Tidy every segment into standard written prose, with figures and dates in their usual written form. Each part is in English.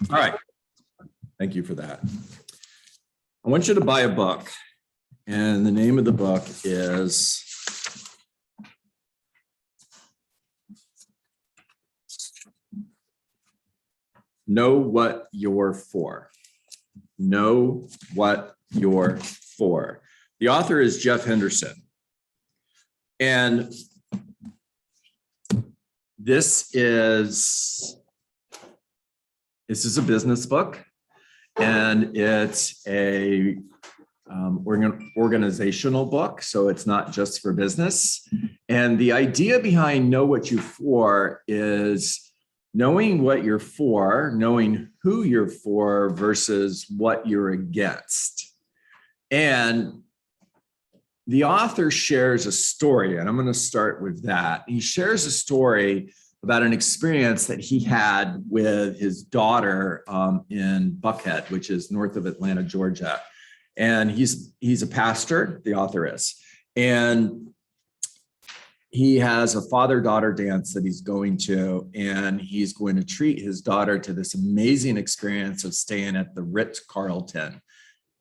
All right. Thank you for that. I want you to buy a book, and the name of the book is Know What You're For. Know What You're For. The author is Jeff Henderson. And this is a business book, and it's a organizational book, so it's not just for business. And the idea behind Know What You're For is knowing what you're for, knowing who you're for versus what you're against. And the author shares a story, and I'm going to start with that. He shares a story about an experience that he had with his daughter in Buckhead, which is north of Atlanta, Georgia. And he's a pastor, the author is. And he has a father-daughter dance that he's going to, and he's going to treat his daughter to this amazing experience of staying at the Ritz-Carlton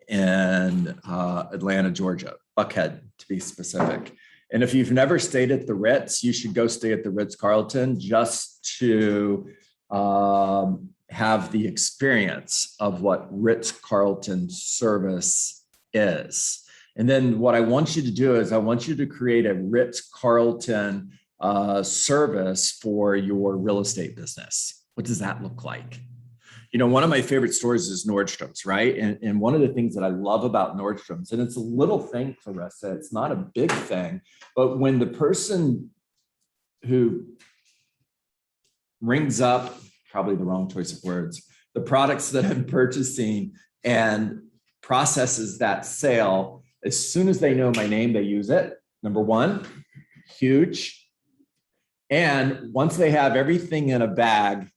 in Atlanta, Georgia, Buckhead to be specific. And if you've never stayed at the Ritz, you should go stay at the Ritz-Carlton just to have the experience of what Ritz-Carlton service is. And then what I want you to do is I want you to create a Ritz-Carlton service for your real estate business. What does that look like? You know, one of my favorite stores is Nordstrom's, right? And one of the things that I love about Nordstrom's, and it's a little thing, Clarissa, it's not a big thing, but when the person who rings up, probably the wrong choice of words, the products that I'm purchasing and processes that sale, as soon as they know my name, they use it. Number one, huge. And once they have everything in a bag,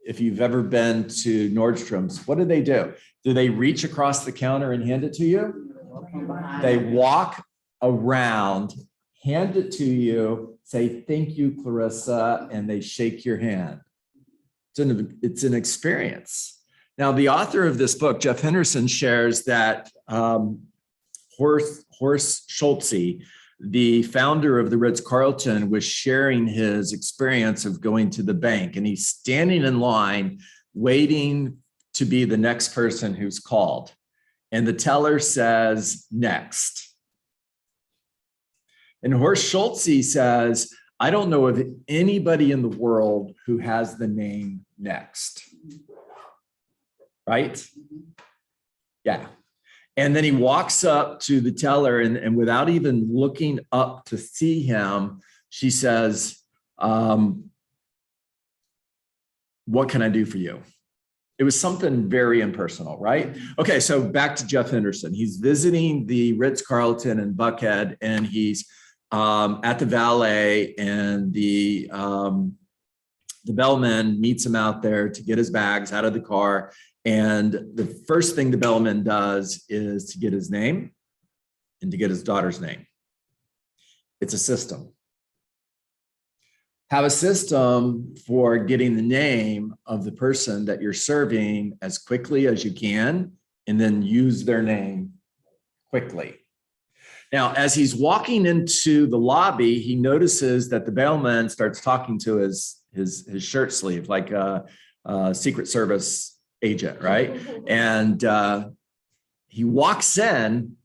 if you've ever been to Nordstrom's, what do? Do they reach across the counter and hand it to you? They walk around, hand it to you, say, thank you, Clarissa, and they shake your hand. It's an experience. Now, the author of this book, Jeff Henderson, shares that Horst Schulze, the founder of the Ritz-Carlton, was sharing his experience of going to the bank, and he's standing in line waiting to be the next person who's called. And the teller says, next. And Horst Schulze says, I don't know of anybody in the world who has the name Next. Right? Yeah. And then he walks up to the teller, and without even looking up to see him, she says, what can I do for you? It was something very impersonal, right? Okay, so back to Jeff Henderson. He's visiting the Ritz-Carlton in Buckhead, and he's at the valet, and the bellman meets him out there to get his bags out of the car. And the first thing the bellman does is to get his name and to get his daughter's name. It's a system. Have a system for getting the name of the person that you're serving as quickly as you can, and then use their name quickly. Now, as he's walking into the lobby, he notices that the bellman starts talking to his shirt sleeve, like a Secret Service agent, right? And he walks in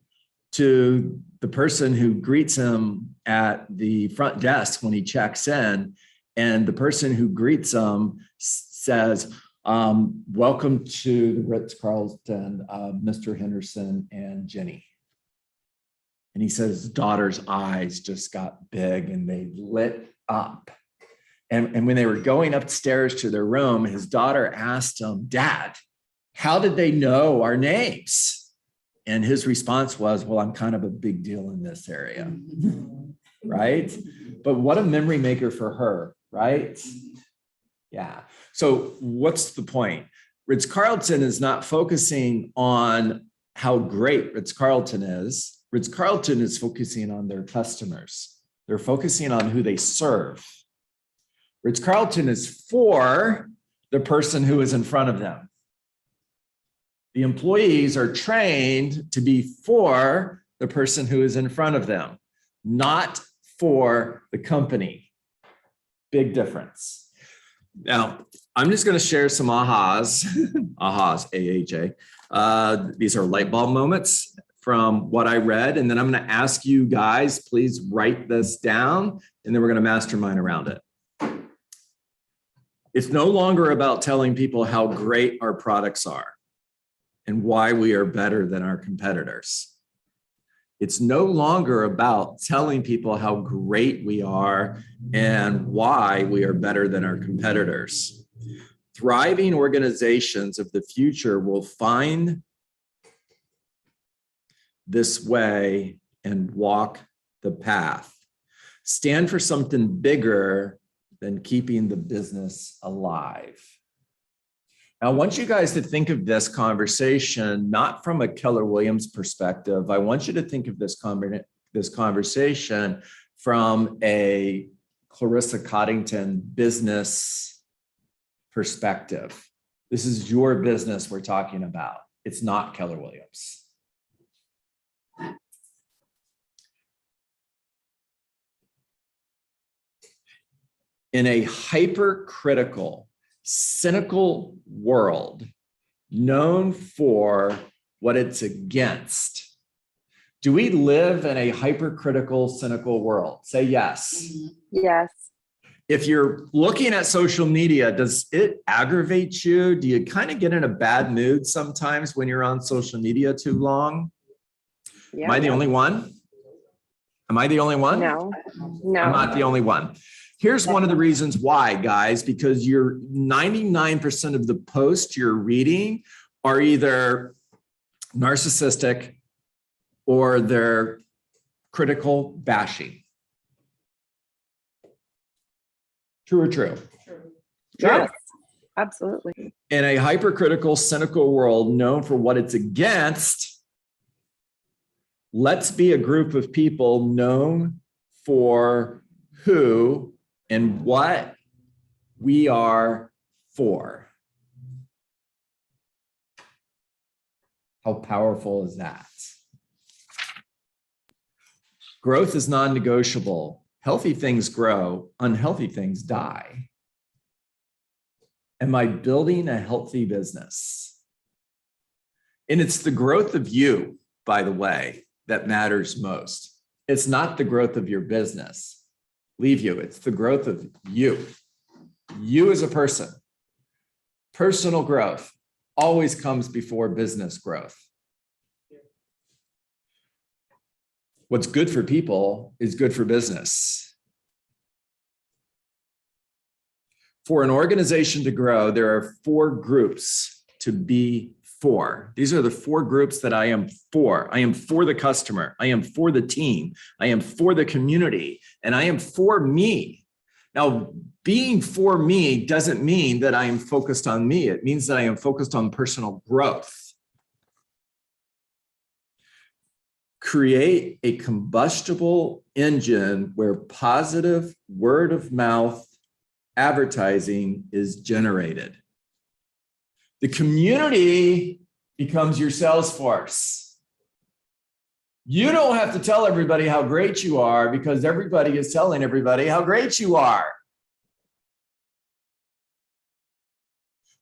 to the person who greets him at the front desk when he checks in, and the person who greets him says, welcome to the Ritz-Carlton, Mr. Henderson and Jenny. And he says his daughter's eyes just got big and they lit up. And when they were going upstairs to their room, his daughter asked him, Dad, how did they know our names? And his response was, well, I'm kind of a big deal in this area, right? But what a memory maker for her, right? Yeah. So what's the point? Ritz-Carlton is not focusing on how great Ritz-Carlton is. Ritz-Carlton is focusing on their customers. They're focusing on who they serve. Ritz-Carlton is for the person who is in front of them. The employees are trained to be for the person who is in front of them, not for the company. Big difference. Now, I'm just going to share some ahas, AHA. These are light bulb moments from what I read. And then I'm going to ask you guys, please write this down, and then we're going to mastermind around it. It's no longer about telling people how great our products are and why we are better than our competitors. It's no longer about telling people how great we are and why we are better than our competitors. Thriving organizations of the future will find this way and walk the path. Stand for something bigger than keeping the business alive. Now, I want you guys to think of this conversation not from a Keller Williams perspective. I want you to think of this conversation from a Clarissa Coddington business perspective. This is your business we're talking about. It's not Keller Williams. In a hypercritical, cynical world known for what it's against. Do we live in a hypercritical, cynical world? Say yes. Yes. If you're looking at social media, does it aggravate you? Do you kind of get in a bad mood sometimes when you're on social media too long? Yeah. Am I the only one? Am I the only one? No. I'm not the only one. Here's one of the reasons why, guys, because you're 99% of the posts you're reading are either narcissistic or they're critical bashing. True or true? True. Yes, absolutely. In a hypercritical, cynical world known for what it's against, let's be a group of people known for who and what we are for. How powerful is that? Growth is non-negotiable. Healthy things grow, unhealthy things die. Am I building a healthy business? And it's the growth of you, by the way, that matters most. It's not the growth of your business. Leave you. It's the growth of you. You as a person. Personal growth always comes before business growth. What's good for people is good for business. For an organization to grow, there are 4 groups to be for. These are the 4 groups that I am for. I am for the customer. I am for the team. I am for the community. And I am for me. Now, being for me doesn't mean that I am focused on me. It means that I am focused on personal growth. Create a combustible engine where positive word of mouth advertising is generated. The community becomes your sales force. You don't have to tell everybody how great you are because everybody is telling everybody how great you are.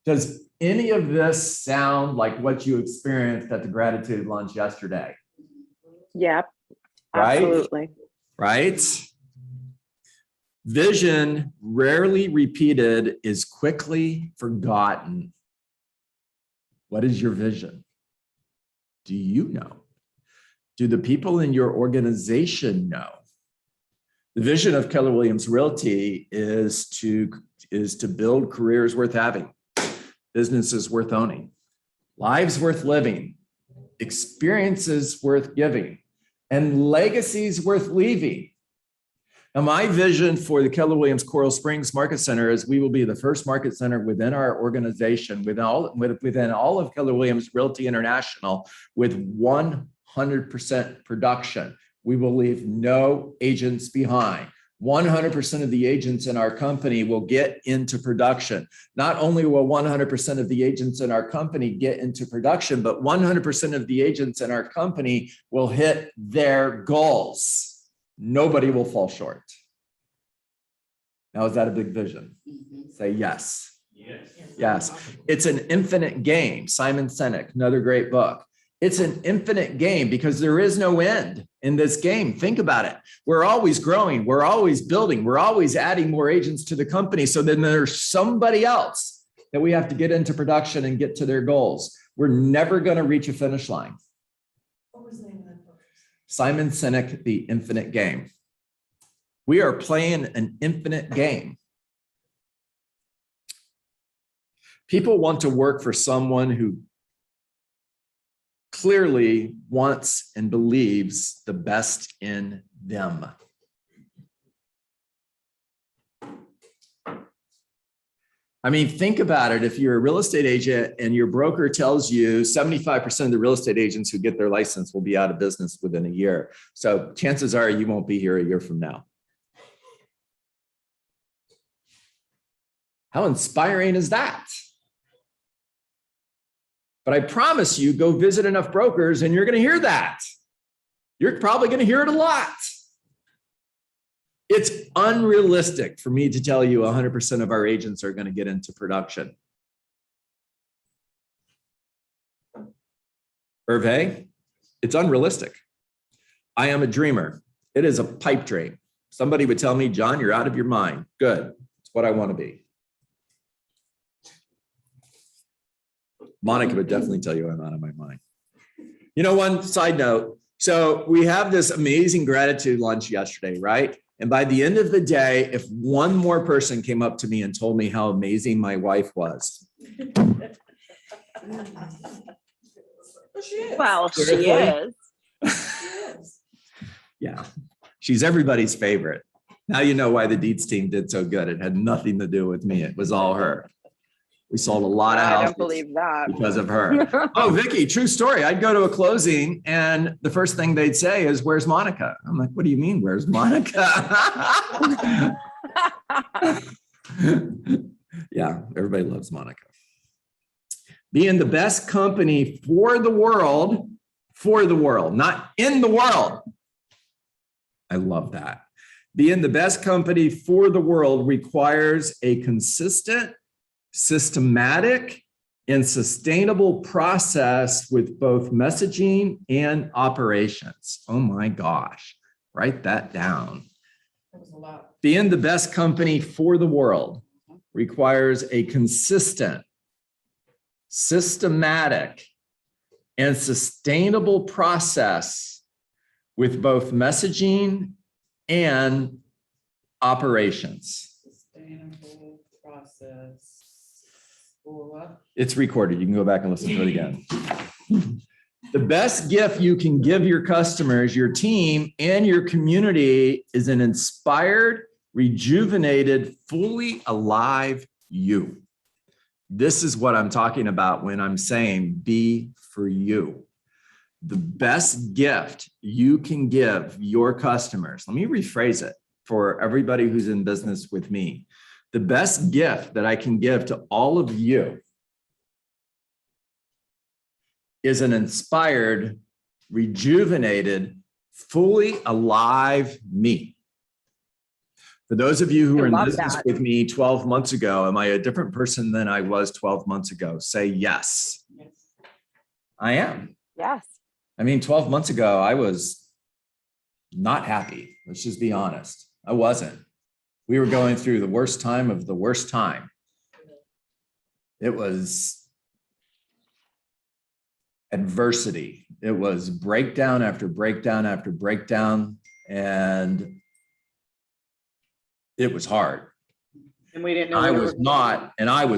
Does any of this sound like what you experienced at the gratitude lunch yesterday? Yep. Right? Absolutely. Right? Vision, rarely repeated, is quickly forgotten. What is your vision? Do you know? Do the people in your organization know? The vision of Keller Williams Realty is to build careers worth having, businesses worth owning, lives worth living, experiences worth giving, and legacies worth leaving. Now, my vision for the Keller Williams Coral Springs Market Center is we will be the first market center within our organization, within all of Keller Williams Realty International, with 100% production. We will leave no agents behind. 100% of the agents in our company will get into production. Not only will 100% of the agents in our company get into production, but 100% of the agents in our company will hit their goals. Nobody will fall short. Now, is that a big vision? Say yes. Yes. It's an infinite game. Simon Sinek, another great book. It's an infinite game because there is no end in this game. Think about it. We're always growing. We're always building. We're always adding more agents to the company. So then there's somebody else that we have to get into production and get to their goals. We're never going to reach a finish line. What was the name of that book? Simon Sinek, The Infinite Game. We are playing an infinite game. People want to work for someone who clearly wants and believes the best in them. I mean, think about it. If you're a real estate agent and your broker tells you 75% of the real estate agents who get their license will be out of business within a year. So chances are you won't be here a year from now. How inspiring is that? But I promise you, go visit enough brokers and you're going to hear that. You're probably going to hear it a lot. It's unrealistic for me to tell you 100% of our agents are going to get into production. Hervé, it's unrealistic. I am a dreamer. It is a pipe dream. Somebody would tell me, John, you're out of your mind. Good. It's what I want to be. Monica would definitely tell you I'm out of my mind. You know, one side note. So we have this amazing gratitude lunch yesterday, right? And by the end of the day, if one more person came up to me and told me how amazing my wife was. Well, she is. Yeah, she's everybody's favorite. Now you know why the Dietz team did so good. It had nothing to do with me. It was all her. We sold a lot of houses. I don't believe that. Because of her. Oh, Vicky, true story. I'd go to a closing and the first thing they'd say is, where's Monica? I'm like, what do you mean, where's Monica? Yeah, everybody loves Monica. Being the best company for the world, not in the world. I love that. Being the best company for the world requires a consistent, systematic, and sustainable process with both messaging and operations. Oh my gosh, write that down. That was a lot. Being the best company for the world requires a consistent, systematic, and sustainable process with both messaging and operations. Sustainable process. It's recorded. You can go back and listen to it again. The best gift you can give your customers, your team, and your community is an inspired, rejuvenated, fully alive you. This is what I'm talking about when I'm saying be for you. The best gift you can give your customers, let me rephrase it for everybody who's in business with me. The best gift that I can give to all of you is an inspired, rejuvenated, fully alive me. For those of you who are in business with me 12 months ago, am I a different person than I was 12 months ago? Say yes. Yes. I am. Yes. I mean, 12 months ago, I was not happy. Let's just be honest. I wasn't. We were going through the worst time of the worst time. It was adversity. It was breakdown after breakdown after breakdown, and it was hard. And we didn't know. I was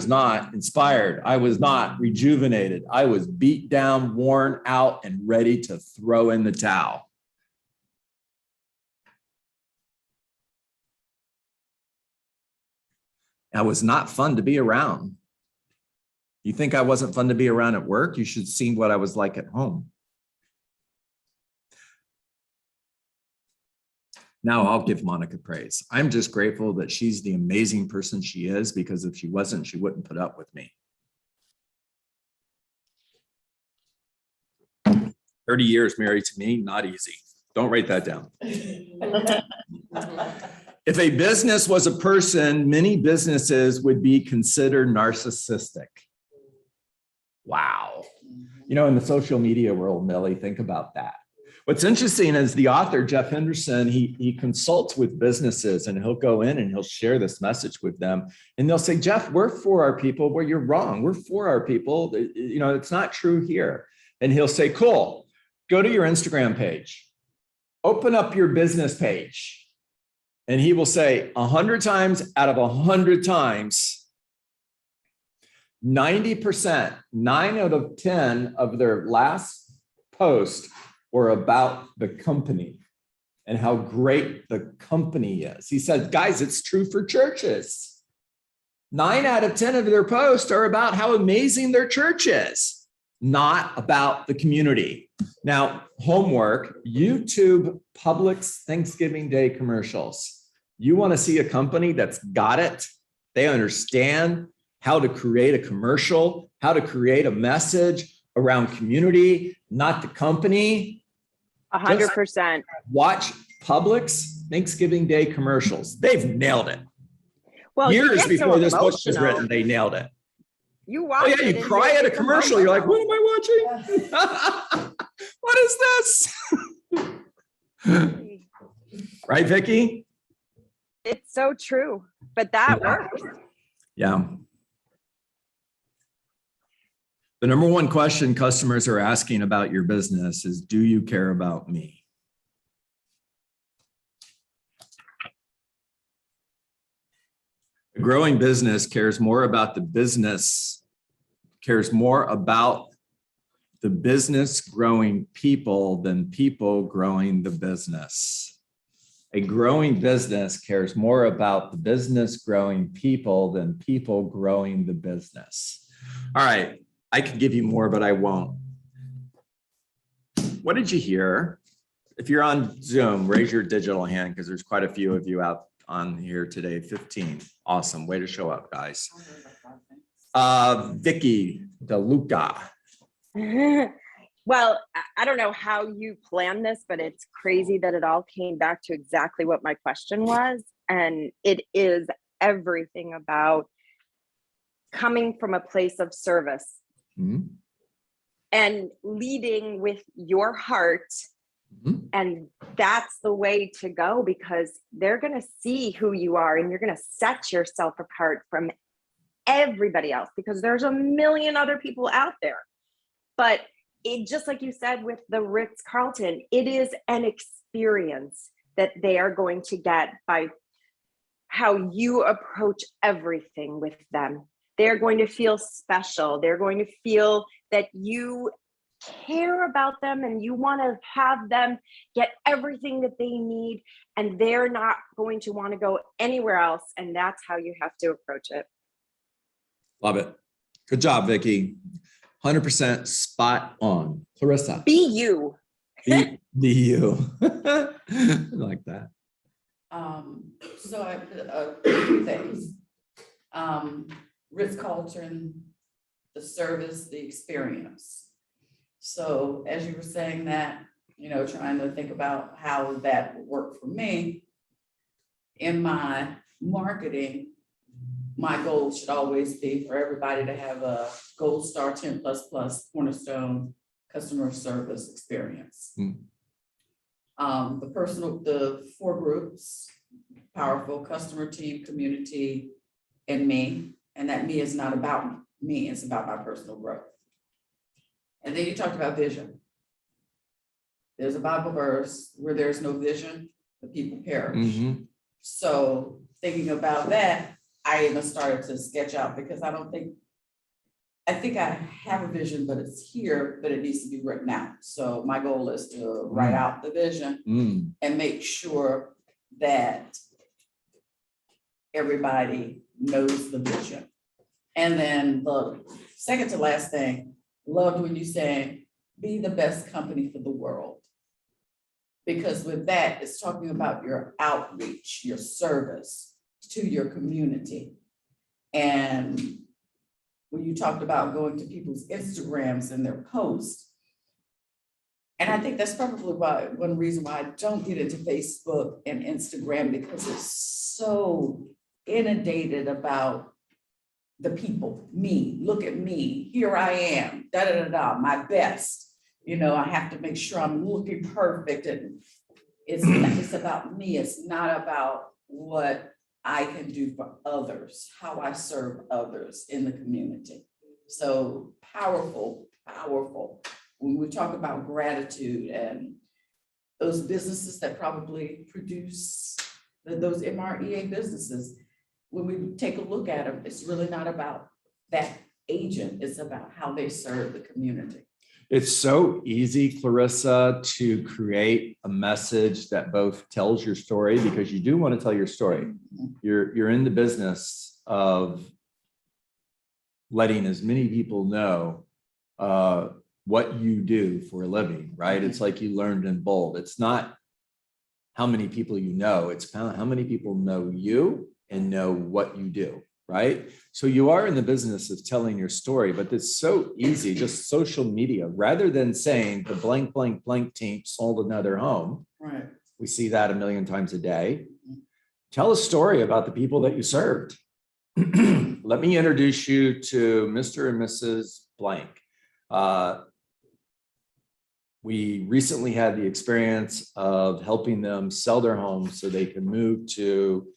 not inspired. I was not rejuvenated. I was beat down, worn out, and ready to throw in the towel. I was not fun to be around. You think I wasn't fun to be around at work? You should see what I was like at home. Now I'll give Monica praise. I'm just grateful that she's the amazing person she is, because if she wasn't, she wouldn't put up with me. 30 years married to me, not easy. Don't write that down. If a business was a person, many businesses would be considered narcissistic. Wow. You know, in the social media world, Millie, think about that. What's interesting is the author, Jeff Henderson, he consults with businesses, and he'll go in and he'll share this message with them. And they'll say, Jeff, we're for our people. Well, you're wrong. We're for our people. You know, it's not true here. And he'll say, cool, go to your Instagram page, open up your business page. And he will say 100 times out of 100 times, 90%, 9 out of 10 of their last post were about the company and how great the company is. He said, guys, it's true for churches. 9 out of 10 of their posts are about how amazing their church is, not about the community. Now, homework, YouTube Publix Thanksgiving Day commercials. You want to see a company that's got it? They understand how to create a commercial, how to create a message around community, not the company. 100%. Watch Publix Thanksgiving Day commercials. They've nailed it. Well, Years before this book was emotional. written, they nailed it. You watch Oh yeah, it you and cry at a it's commercial. You're like, emotional. what am I watching? What is this? Right, Vicki? It's so true, but that works. Yeah. The number one question customers are asking about your business is, do you care about me? A growing business cares more about the business, cares more about the business growing people than people growing the business. A growing business cares more about the business growing people than people growing the business. All right. I could give you more, but I won't. What did you hear? If you're on Zoom, raise your digital hand, because there's quite a few of you out on here today. 15. Awesome. Way to show up, guys. Vicki DeLuca. Well, I don't know how you planned this, but it's crazy that it all came back to exactly what my question was. And it is everything about coming from a place of service. Mm-hmm. And leading with your heart. Mm-hmm. And that's the way to go, because they're going to see who you are and you're going to set yourself apart from everybody else, because there's a million other people out there. But it, just like you said with the Ritz-Carlton, it is an experience that they are going to get by how you approach everything with them. They're going to feel special. They're going to feel that you care about them and you want to have them get everything that they need, and they're not going to want to go anywhere else. And that's how you have to approach it. Love it. Good job, Vicki. 100% spot on. Clarissa. Be you. Be you. I like that. So I two things. Ritz-Carlton, the service, the experience. So as you were saying that, you know, trying to think about how that would work for me, in my marketing, my goal should always be for everybody to have a gold star 10++ cornerstone customer service experience. The 4 groups: powerful, customer, team, community, and me. And that me is not about me, it's about my personal growth. And then you talked about vision. There's a Bible verse: where there's no vision, the people perish. Mm-hmm. So thinking about that, I even started to sketch out, because I think I have a vision, but it's here, but it needs to be written out. So my goal is to write out the vision and make sure that everybody knows the vision. And then the second to last thing, loved when you say, be the best company for the world. Because with that, it's talking about your outreach, your service to your community. And when you talked about going to people's Instagrams and their posts, and I think that's probably one reason why I don't get into Facebook and Instagram, because it's so inundated about the people, me, look at me, here I am, da da da da, my best. You know, I have to make sure I'm looking perfect, and it's about me. It's not about what I can do for others, how I serve others in the community. So powerful, powerful. When we talk about gratitude and those businesses that probably produce those MREA businesses, when we take a look at them, it's really not about that agent, it's about how they serve the community. It's so easy, Clarissa, to create a message that both tells your story, because you do want to tell your story. You're in the business of letting as many people know what you do for a living, right? It's like you learned in Bold. It's not how many people you know, it's how many people know you and know what you do, right? So you are in the business of telling your story, but it's so easy, just social media, rather than saying the blank, blank, blank team sold another home. Right. We see that a million times a day. Tell a story about the people that you served. Let me introduce you to Mr. and Mrs. Blank. We recently had the experience of helping them sell their home so they can move to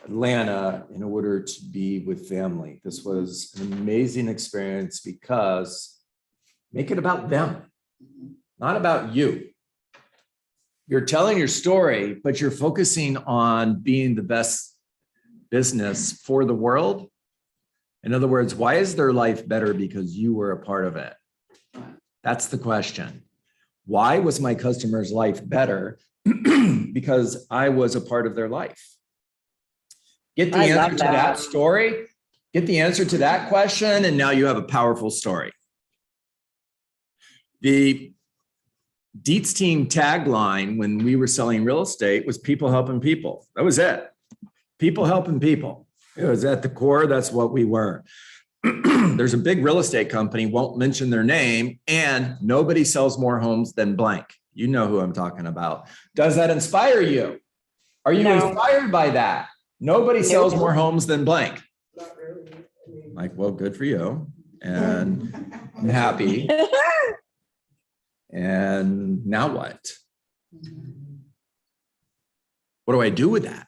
Atlanta in order to be with family. This was an amazing experience because make it about them, not about you. You're telling your story, but you're focusing on being the best business for the world. In other words, why is their life better because you were a part of it? That's the question. Why was my customer's life better? Because I was a part of their life. Get the answer to that story, get the answer to that question, and now you have a powerful story. The Dietz team tagline when we were selling real estate was people helping people. That was it. People helping people. It was at the core, that's what we were. There's a big real estate company, won't mention their name, and nobody sells more homes than blank. You know who I'm talking about. Does that inspire you? Are you inspired by that? Nobody sells more homes than blank. Not really. Like, well, good for you. And I'm happy. And now what? What do I do with that?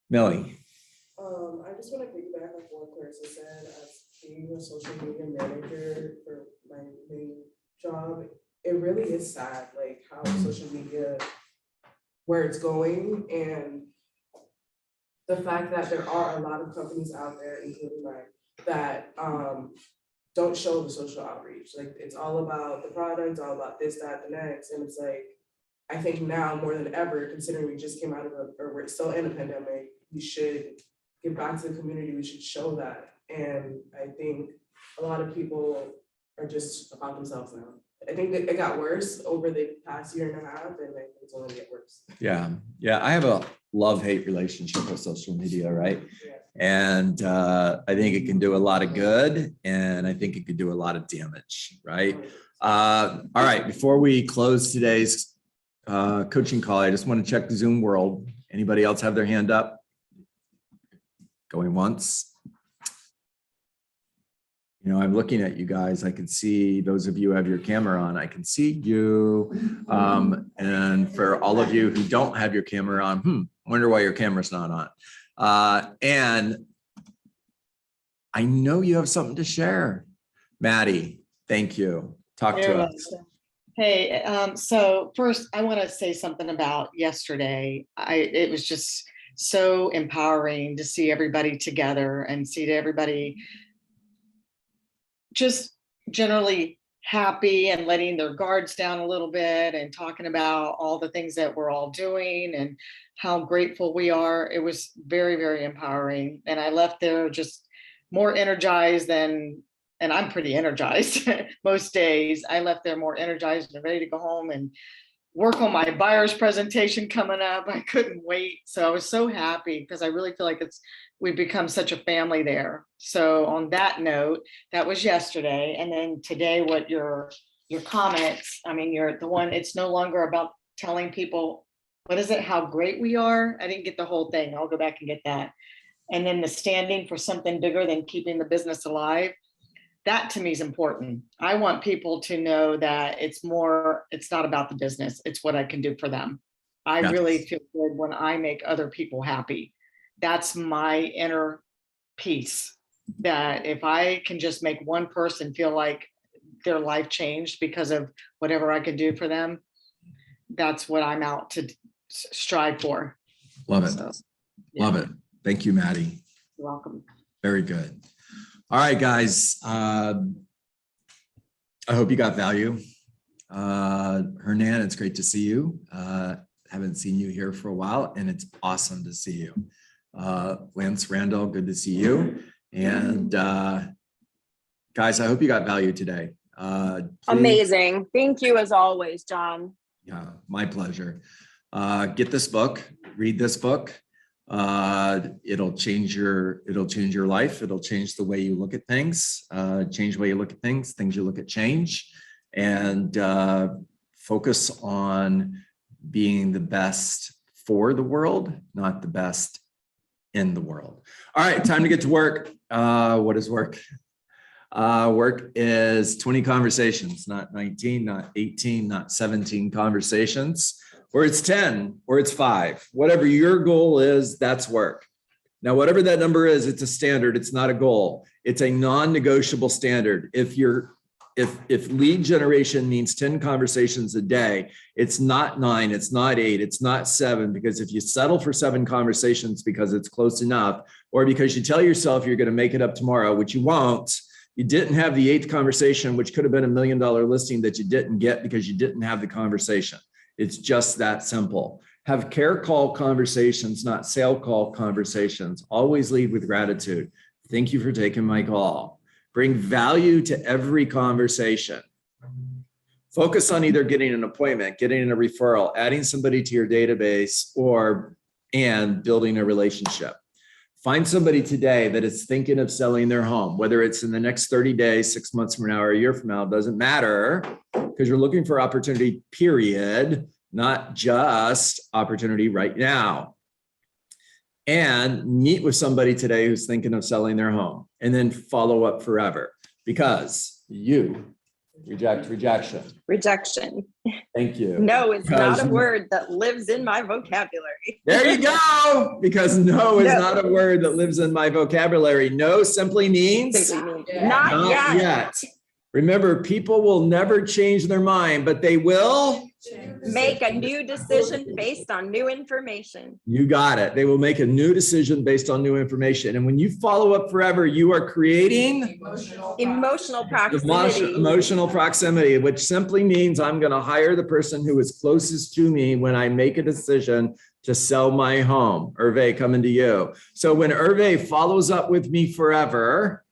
Millie. I just want to piggyback on what Clarissa said. As being a social media manager for my main job, it really is sad, like how social media, where it's going, and the fact that there are a lot of companies out there, including mine, that don't show the social outreach. Like it's all about the product, all about this, that, the next, and it's like I think now more than ever, considering we just came out of or we're still in a pandemic, we should give back to the community. We should show that, and I think a lot of people are just about themselves now. I think that it got worse over the past year and a half, and I think it's only get worse. Yeah. I have a love-hate relationship with social media, right? Yeah. And I think it can do a lot of good, and I think it could do a lot of damage, right? All right, before we close today's coaching call, I just want to check the Zoom world. Anybody else have their hand up? Going once. You know, I'm looking at you guys. I can see those of you who have your camera on. I can see you. And for all of you who don't have your camera on, wonder why your camera's not on. And I know you have something to share. Maddie, thank you. Talk to us. Hey, so first I want to say something about yesterday. It was just so empowering to see everybody together and see everybody just generally happy and letting their guards down a little bit and talking about all the things that we're all doing and how grateful we are. It was very, very empowering. And I left there just more energized than and I'm pretty energized most days. I left there more energized and ready to go home and work on my buyer's presentation coming up. I couldn't wait. So I was so happy because I really feel like we've become such a family there. So on that note, that was yesterday. And then today, what your comments, I mean, you're the one, it's no longer about telling people, what is it, how great we are? I didn't get the whole thing. I'll go back and get that. And then the standing for something bigger than keeping the business alive. That to me is important. I want people to know that it's not about the business. It's what I can do for them. I Yes. really feel good when I make other people happy. That's my inner peace, that if I can just make one person feel like their life changed because of whatever I can do for them, that's what I'm out to strive for. Love it. So, yeah. Love it. Thank you, Maddie. You're welcome. Very good. All right, guys. I hope you got value. Hernan, it's great to see you. Haven't seen you here for a while, and it's awesome to see you. Lance Randall, good to see you. And guys, I hope you got value today. Please- Amazing. Thank you as always, John. Yeah, my pleasure. Get this book, read this book. It'll change your life. It'll change the way you look at things, change the way you look at things you look at change, and focus on being the best for the world, not the best in the world. All right, time to get to work. What is work? Work is 20 conversations, not 19, not 18, not 17 conversations, or it's 10, or it's 5. Whatever your goal is, that's work. Now, whatever that number is, it's a standard. It's not a goal. It's a non-negotiable standard. If lead generation means 10 conversations a day, it's not 9, it's not 8, it's not 7, because if you settle for 7 conversations because it's close enough, or because you tell yourself you're going to make it up tomorrow, which you won't, you didn't have the 8th conversation, which could have been $1 million listing that you didn't get because you didn't have the conversation. It's just that simple. Have care call conversations, not sale call conversations. Always lead with gratitude. Thank you for taking my call. Bring value to every conversation. Focus on either getting an appointment, getting a referral, adding somebody to your database, and building a relationship. Find somebody today that is thinking of selling their home, whether it's in the next 30 days, 6 months from now, or a year from now, it doesn't matter, because you're looking for opportunity, period, not just opportunity right now. And meet with somebody today who's thinking of selling their home, and then follow up forever, because you reject rejection. Rejection. Thank you. No is not a Because- word that lives in my vocabulary. There you go. Because no is No. not a word that lives in my vocabulary. No simply means Simply means Yeah. not not yet. yet. Remember, people will never change their mind, but they will. Make a new decision based on new information. You got it. They will make a new decision based on new information. And when you follow up forever, you are creating Emotional proximity. emotional proximity, which simply means I'm going to hire the person who is closest to me when I make a decision to sell my home. Hervé, coming to you. So when Hervé follows up with me forever,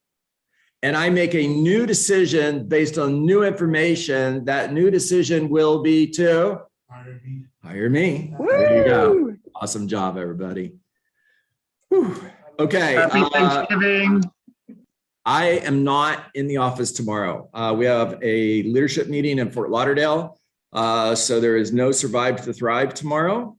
and I make a new decision based on new information, that new decision will be to hire me. There you go. Woo! Awesome job, everybody. Whew. Okay. Happy Thanksgiving. I am not in the office tomorrow. We have a leadership meeting in Fort Lauderdale. So there is no Survive to Thrive tomorrow.